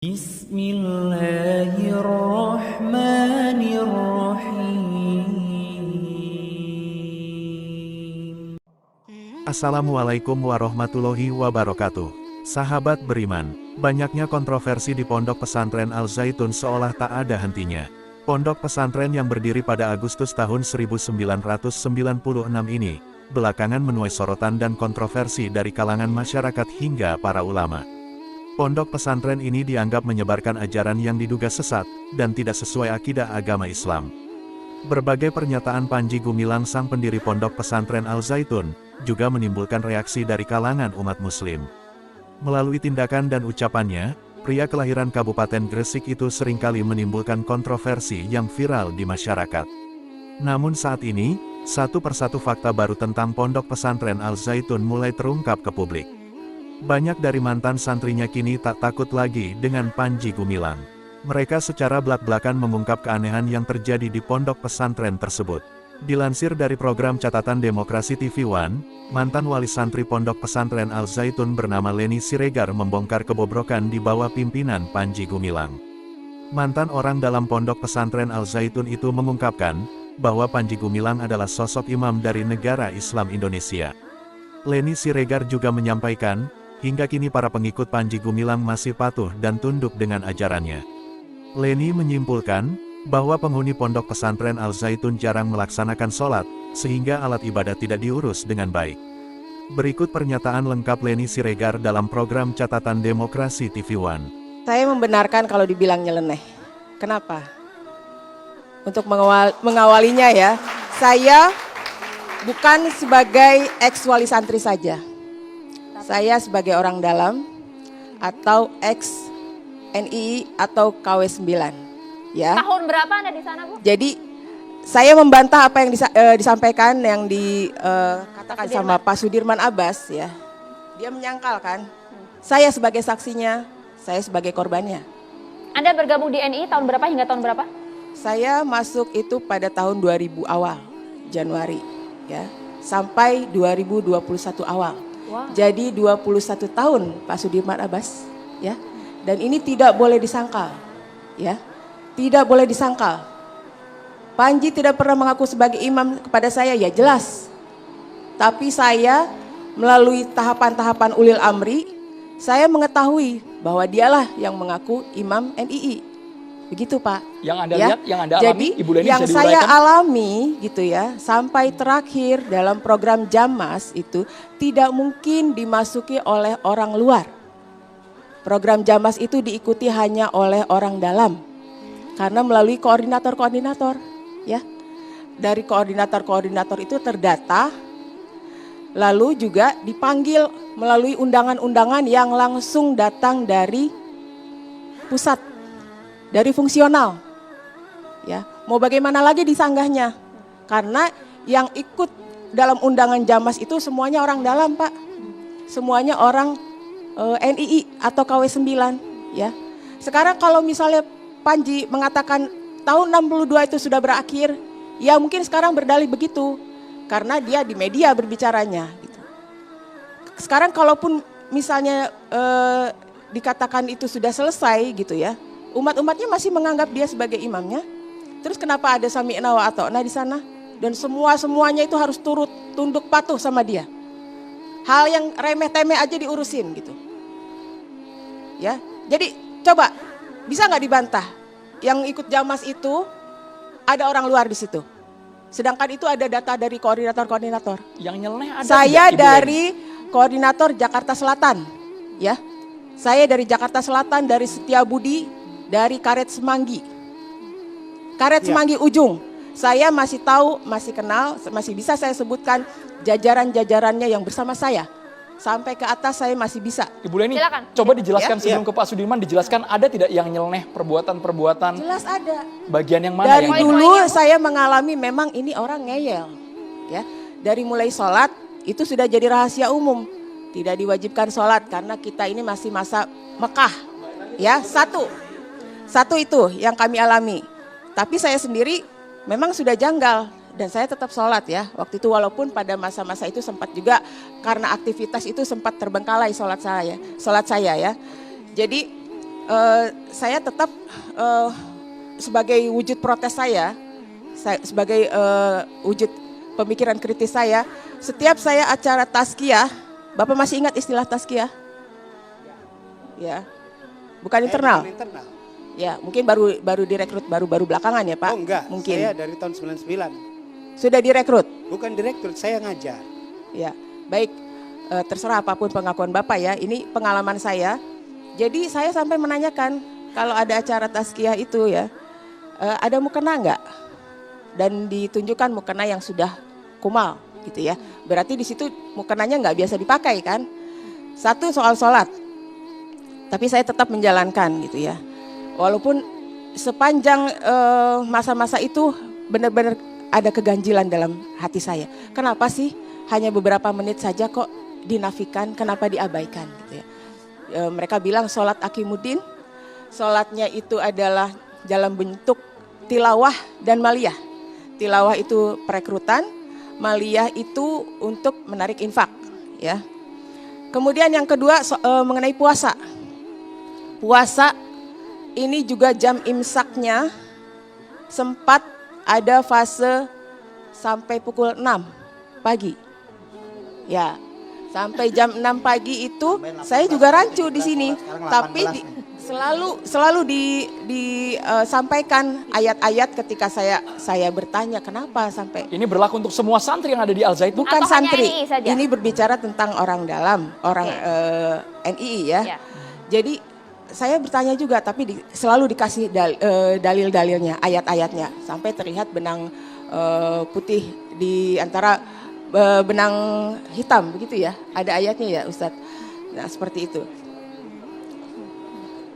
Bismillahirrahmanirrahim. Assalamualaikum warahmatullahi wabarakatuh. Sahabat beriman, banyaknya kontroversi di Pondok Pesantren Al-Zaitun seolah tak ada hentinya. Pondok pesantren yang berdiri pada Agustus tahun 1996 ini, belakangan menuai sorotan dan kontroversi dari kalangan masyarakat hingga para ulama. Pondok pesantren ini dianggap menyebarkan ajaran yang diduga sesat, dan tidak sesuai akidah agama Islam. Berbagai pernyataan Panji Gumilang sang pendiri Pondok Pesantren Al-Zaitun, juga menimbulkan reaksi dari kalangan umat muslim. Melalui tindakan dan ucapannya, pria kelahiran Kabupaten Gresik itu seringkali menimbulkan kontroversi yang viral di masyarakat. Namun saat ini, satu persatu fakta baru tentang Pondok Pesantren Al-Zaitun mulai terungkap ke publik. Banyak dari mantan santrinya kini tak takut lagi dengan Panji Gumilang. Mereka secara belak-belakan mengungkap keanehan yang terjadi di pondok pesantren tersebut. Dilansir dari program Catatan Demokrasi TV One, mantan wali santri Pondok Pesantren Al-Zaitun bernama Leni Siregar membongkar kebobrokan di bawah pimpinan Panji Gumilang. Mantan orang dalam Pondok Pesantren Al-Zaitun itu mengungkapkan bahwa Panji Gumilang adalah sosok imam dari negara Islam Indonesia. Leni Siregar juga menyampaikan, hingga kini para pengikut Panji Gumilang masih patuh dan tunduk dengan ajarannya. Leni menyimpulkan, bahwa penghuni Pondok Pesantren Al-Zaitun jarang melaksanakan sholat, sehingga alat ibadah tidak diurus dengan baik. Berikut pernyataan lengkap Leni Siregar dalam program Catatan Demokrasi TV One. Saya membenarkan kalau dibilang nyeleneh. Kenapa? Untuk mengawalinya ya, saya bukan sebagai ex-wali santri saja. Saya sebagai orang dalam atau ex-NII atau KW9. Ya. Tahun berapa Anda di sana, Bu? Jadi saya membantah apa yang disampaikan yang dikatakan sama Pak Sudirman Abbas ya. Dia menyangkal kan. Saya sebagai saksinya, saya sebagai korbannya. Anda bergabung di NII tahun berapa hingga tahun berapa? Saya masuk itu pada tahun 2000 awal, Januari ya, sampai 2021 awal. Wow. Jadi 21 tahun Pak Sudirman Abbas ya. Dan ini tidak boleh disangkal ya. Tidak boleh disangkal. Panji tidak pernah mengaku sebagai imam kepada saya, ya jelas. Tapi saya melalui tahapan-tahapan ulil amri, saya mengetahui bahwa dialah yang mengaku imam NII. Begitu Pak. Yang Anda ya? lihat, yang Anda alami, jadi, Ibu Leni yang bisa saya diuraikan? alami gitu ya, sampai terakhir dalam program Jamas itu tidak mungkin dimasuki oleh orang luar. Program Jamas itu diikuti hanya oleh orang dalam. Karena melalui koordinator-koordinator ya. Dari koordinator-koordinator itu terdata, lalu juga dipanggil melalui undangan-undangan yang langsung datang dari pusat, dari fungsional. Ya, mau bagaimana lagi disanggahnya? Karena yang ikut dalam undangan Jamas itu semuanya orang dalam, Pak. Semuanya orang NII atau KW9 ya. Sekarang kalau misalnya Panji mengatakan tahun 62 itu sudah berakhir, ya mungkin sekarang berdalih begitu karena dia di media berbicaranya gitu. Sekarang kalaupun misalnya dikatakan itu sudah selesai gitu ya, umat-umatnya masih menganggap dia sebagai imamnya. Terus kenapa ada sami'na wa ata'na di sana? Dan semuanya itu harus turut tunduk patuh sama dia. Hal yang remeh-temeh aja diurusin gitu. Ya, jadi coba bisa nggak dibantah? Yang ikut Jamas itu ada orang luar di situ. Sedangkan itu ada data dari koordinator-koordinator. Yang nyeleneh ada. Saya tidak, Ibu dari Leni? koordinator Jakarta Selatan, ya. Saya dari Jakarta Selatan, dari Setiabudi, dari Karet Semanggi. Karet Semanggi ujung. Saya masih tahu, masih kenal, masih bisa saya sebutkan jajaran-jajarannya yang bersama saya. Sampai ke atas saya masih bisa. Ibu Leni, silakan. coba dijelaskan Ya, sebelum ke Pak Sudirman, dijelaskan ada tidak yang nyeleneh perbuatan-perbuatan Jelas ada. bagian yang mana? Dari yang dulu saya mengalami memang ini orang ngeyel. Ya, dari mulai sholat itu sudah jadi rahasia umum. Tidak diwajibkan sholat karena kita ini masih masa Mekah. Ya, satu itu yang kami alami. Tapi saya sendiri memang sudah janggal. Dan saya tetap sholat ya, waktu itu walaupun pada masa-masa itu sempat juga karena aktivitas itu sempat terbengkalai sholat saya ya. Jadi saya tetap sebagai wujud protes saya sebagai wujud pemikiran kritis saya, setiap saya acara tazkiyah, Bapak masih ingat istilah tazkiyah? Ya, bukan internal. Internal. Ya, mungkin baru direkrut baru belakangan ya Pak? Oh enggak, mungkin. saya dari tahun 99. Sudah direkrut? Bukan direkrut, saya ngajar. Ya, baik, terserah apapun pengakuan Bapak ya, ini pengalaman saya. Jadi saya sampai menanyakan, kalau ada acara tazkiyah itu ya, ada mukena enggak? Dan ditunjukkan mukena yang sudah kumal gitu ya. Berarti di situ mukenanya enggak biasa dipakai kan? Satu soal sholat, tapi saya tetap menjalankan gitu ya. Walaupun sepanjang masa-masa itu benar-benar ada keganjilan dalam hati saya. Kenapa sih hanya beberapa menit saja kok dinafikan, kenapa diabaikan gitu ya. Mereka bilang sholat akimuddin, sholatnya itu adalah dalam bentuk tilawah dan maliyah. Tilawah itu perekrutan, maliyah itu untuk menarik infak ya. Kemudian yang kedua mengenai puasa. Puasa ini juga jam imsaknya sempat ada fase sampai pukul 6 pagi. Ya, sampai jam 6 pagi itu saya juga rancu di sini. Tapi selalu disampaikan ayat-ayat ketika saya bertanya kenapa sampai. Ini berlaku untuk semua santri yang ada di Al Zaitun? Bukan Atau hanya santri, NII saja? ini berbicara tentang orang dalam, orang NII ya. Ya. Jadi saya bertanya juga, tapi selalu dikasih dalil-dalilnya, ayat-ayatnya, sampai terlihat benang putih di antara benang hitam begitu ya, ada ayatnya ya Ustadz. Nah seperti itu.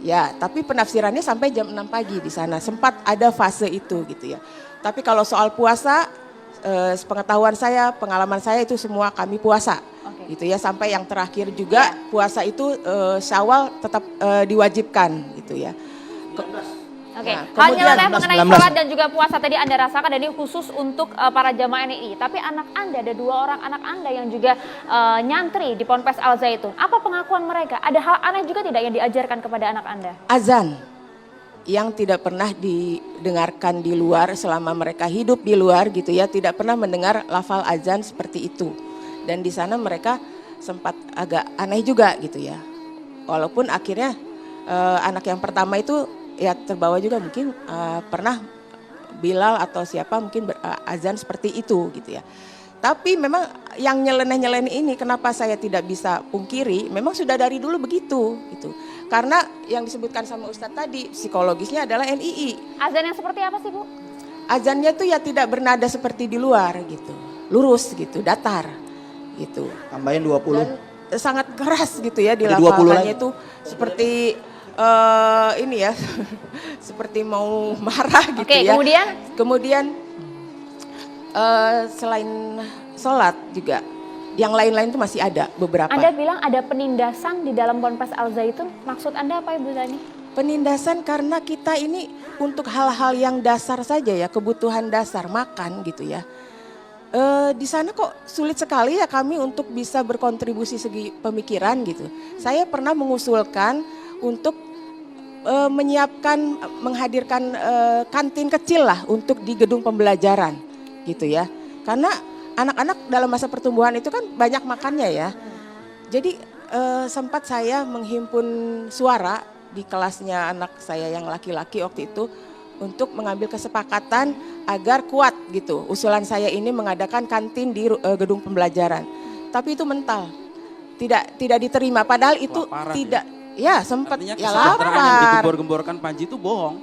Ya, tapi penafsirannya sampai jam 6 pagi di sana, sempat ada fase itu gitu ya. Tapi kalau soal puasa, sepengetahuan saya, pengalaman saya itu semua kami puasa. Gitu ya, sampai yang terakhir juga puasa itu Syawal tetap diwajibkan gitu ya. Oke, Nah, hal nyeleneh 19, mengenai 19. sholat dan juga puasa tadi Anda rasakan dan ini khusus untuk para jamaah NII. Tapi anak Anda, ada 2 orang anak Anda yang juga nyantri di Ponpes Al Zaitun. Apa pengakuan mereka? Ada hal aneh juga tidak yang diajarkan kepada anak Anda? Azan yang tidak pernah didengarkan di luar selama mereka hidup di luar gitu ya, tidak pernah mendengar lafal azan seperti itu. Dan di sana mereka sempat agak aneh juga gitu ya. Walaupun akhirnya anak yang pertama itu ya terbawa juga mungkin pernah Bilal atau siapa mungkin azan seperti itu gitu ya. Tapi memang yang nyeleneh-nyeleneh ini kenapa saya tidak bisa pungkiri, memang sudah dari dulu begitu gitu. Karena yang disebutkan sama Ustadz tadi psikologisnya adalah NII. Azan yang seperti apa sih Bu? Azannya tuh ya tidak bernada seperti di luar gitu. Lurus gitu, datar gitu. Tambahin 20. Dan sangat keras gitu ya Ada 20 dilafalkannya lagi. itu seperti ini ya seperti mau marah gitu Oke, ya. kemudian Selain sholat juga yang lain-lain itu masih ada beberapa. Anda bilang ada penindasan di dalam Ponpes Al Zaitun. Maksud Anda apa Ibu Zani? Penindasan karena kita ini untuk hal-hal yang dasar saja ya, kebutuhan dasar makan gitu ya. Di sana kok sulit sekali ya kami untuk bisa berkontribusi segi pemikiran gitu. Saya pernah mengusulkan untuk menghadirkan kantin kecil lah untuk di gedung pembelajaran gitu ya. Karena anak-anak dalam masa pertumbuhan itu kan banyak makannya ya. Jadi sempat saya menghimpun suara di kelasnya anak saya yang laki-laki waktu itu untuk mengambil kesepakatan agar kuat gitu. Usulan saya ini mengadakan kantin di gedung pembelajaran. Tapi itu mental. Tidak diterima padahal itu parah tidak ya sempat Artinya ya kesejahteraan yang lapar. digembor-gemborkan Panji itu bohong.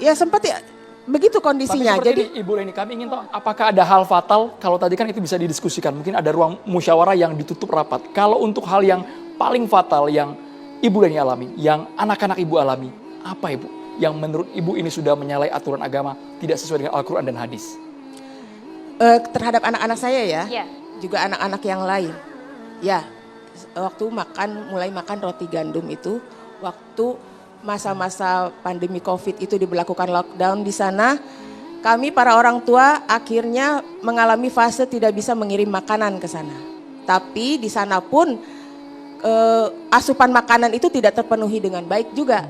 Ya sempat ya begitu kondisinya. Tapi seperti Jadi Ibu Leni, kami ingin tahu apakah ada hal fatal, kalau tadi kan itu bisa didiskusikan, mungkin ada ruang musyawarah yang ditutup rapat. Kalau untuk hal yang paling fatal yang Ibu Leni alami, yang anak-anak Ibu alami, apa Ibu? Yang menurut Ibu ini sudah menyalahi aturan agama, tidak sesuai dengan Al-Quran dan hadis? terhadap anak-anak saya ya, Ya. juga anak-anak yang lain. Ya, waktu mulai makan roti gandum itu, waktu masa-masa pandemi COVID itu diberlakukan lockdown di sana, kami para orang tua akhirnya mengalami fase tidak bisa mengirim makanan ke sana. Tapi di sana pun asupan makanan itu tidak terpenuhi dengan baik juga.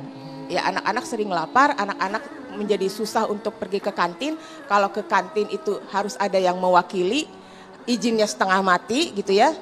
Ya, anak-anak sering lapar, anak-anak menjadi susah untuk pergi ke kantin. Kalau ke kantin itu harus ada yang mewakili, izinnya setengah mati gitu ya.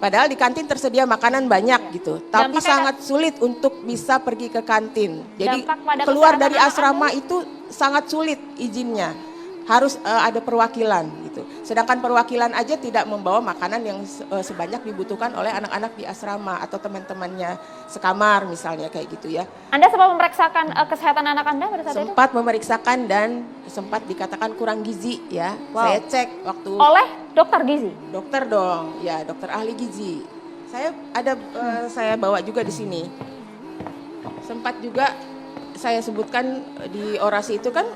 Padahal di kantin tersedia makanan banyak gitu, tapi Dampaknya sangat sulit untuk bisa pergi ke kantin. Jadi Dampak pada keluar kesehatan dari anak-anak asrama itu sangat sulit izinnya. Harus ada perwakilan gitu. Sedangkan perwakilan aja tidak membawa makanan yang sebanyak dibutuhkan oleh anak-anak di asrama atau teman-temannya sekamar misalnya kayak gitu ya. Anda sempat memeriksakan kesehatan anak Anda pada saat itu? Sempat memeriksakan dan sempat dikatakan kurang gizi ya. Wow. Saya cek waktu Oleh dokter gizi? dokter dong, ya dokter ahli gizi. Saya ada saya bawa juga di sini. Sempat juga saya sebutkan di orasi itu kan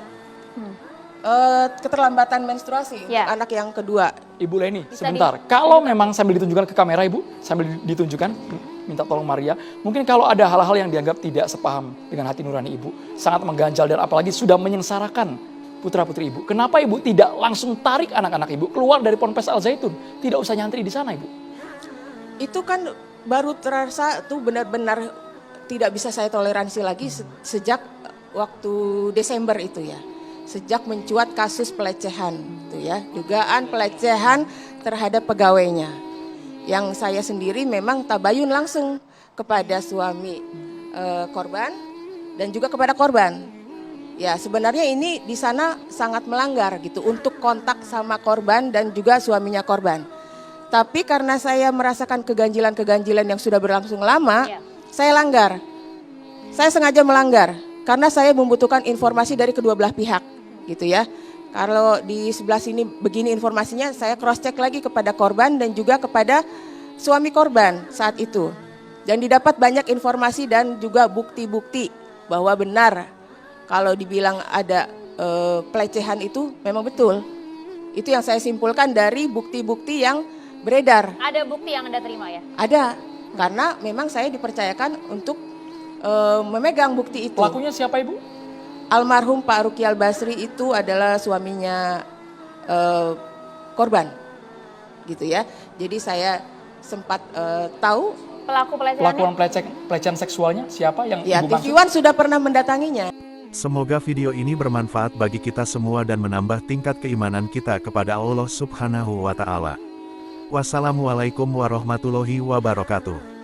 keterlambatan menstruasi untuk Ya. anak yang kedua. Ibu Leni, Bisa sebentar. Kalau memang sambil ditunjukkan ke kamera Ibu, sambil ditunjukkan, minta tolong Maria. Mungkin kalau ada hal-hal yang dianggap tidak sepaham dengan hati nurani Ibu, sangat mengganjal dan apalagi sudah menyengsarakan putra-putri Ibu. Kenapa Ibu tidak langsung tarik anak-anak Ibu keluar dari Ponpes Al Zaitun? Tidak usah nyantri di sana Ibu. Itu kan baru terasa tuh benar-benar tidak bisa saya toleransi lagi sejak waktu Desember itu ya. Sejak mencuat kasus pelecehan gitu ya, dugaan pelecehan terhadap pegawainya. Yang saya sendiri memang tabayun langsung kepada suami korban dan juga kepada korban. Ya, sebenarnya ini di sana sangat melanggar gitu untuk kontak sama korban dan juga suaminya korban. Tapi karena saya merasakan keganjilan-keganjilan yang sudah berlangsung lama, Ya. saya langgar. Saya sengaja melanggar karena saya membutuhkan informasi dari kedua belah pihak gitu ya. Kalau di sebelah sini begini informasinya, saya cross check lagi kepada korban dan juga kepada suami korban saat itu. Dan didapat banyak informasi dan juga bukti-bukti bahwa benar kalau dibilang ada pelecehan itu memang betul. Itu yang saya simpulkan dari bukti-bukti yang beredar. Ada bukti yang Anda terima ya? Ada, karena memang saya dipercayakan untuk memegang bukti itu. Pelakunya siapa Ibu? Almarhum Pak Ruki Al-Basri itu adalah suaminya korban, gitu ya. Jadi saya sempat tahu. Pelaku Pelakuan pelecehannya? pelecehan seksualnya siapa yang Ya, Ibu TV maksud? One sudah pernah mendatanginya. Semoga video ini bermanfaat bagi kita semua dan menambah tingkat keimanan kita kepada Allah Subhanahu wa Ta'ala. Wassalamualaikum warahmatullahi wabarakatuh.